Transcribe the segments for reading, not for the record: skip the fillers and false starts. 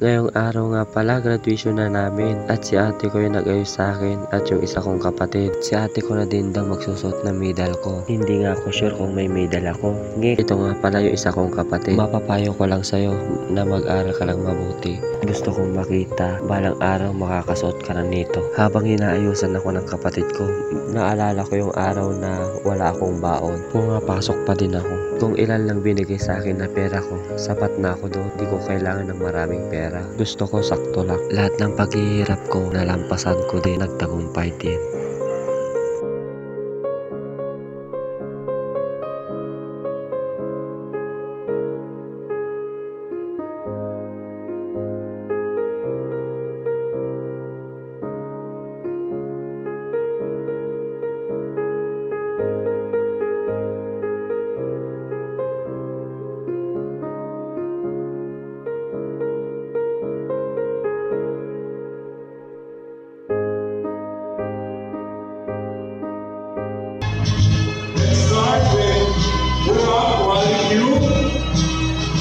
Ngayong araw nga pala, graduation na namin at si ate ko yung nag-ayos sa akin at yung isa kong kapatid. Si ate ko na din daw magsusot ng medal ko. Hindi nga ako sure kung may medal ako. Ito nga pala yung isa kong kapatid. Mapapayo ko lang sa'yo na mag-aral ka lang mabuti. Gusto kong makita balang araw makakasuot ka na nito. Habang inaayusan ako ng kapatid ko, naalala ko yung araw na wala akong baon. Pumapasok pa din ako. Kung ilan lang binigay sa akin na pera ko, sapat na ako doon. Di ko kailangan ng maraming pera. Gusto ko sakto lang. Lahat ng paghihirap ko, nalampasan ko din, nagtagumpay din.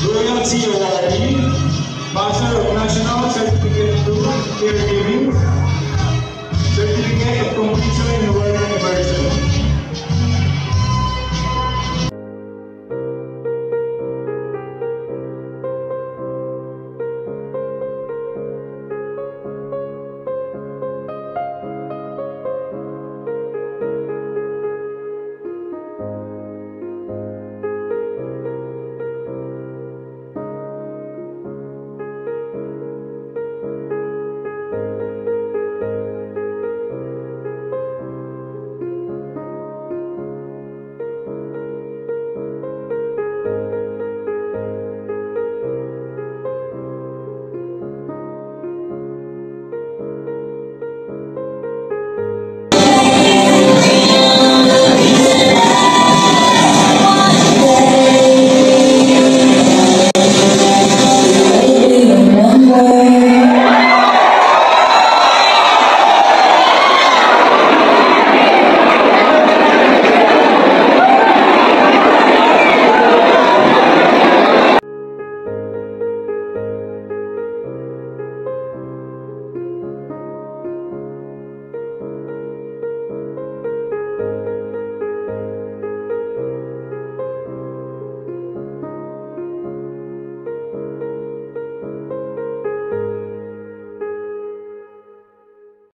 Royalty awardee, Master of National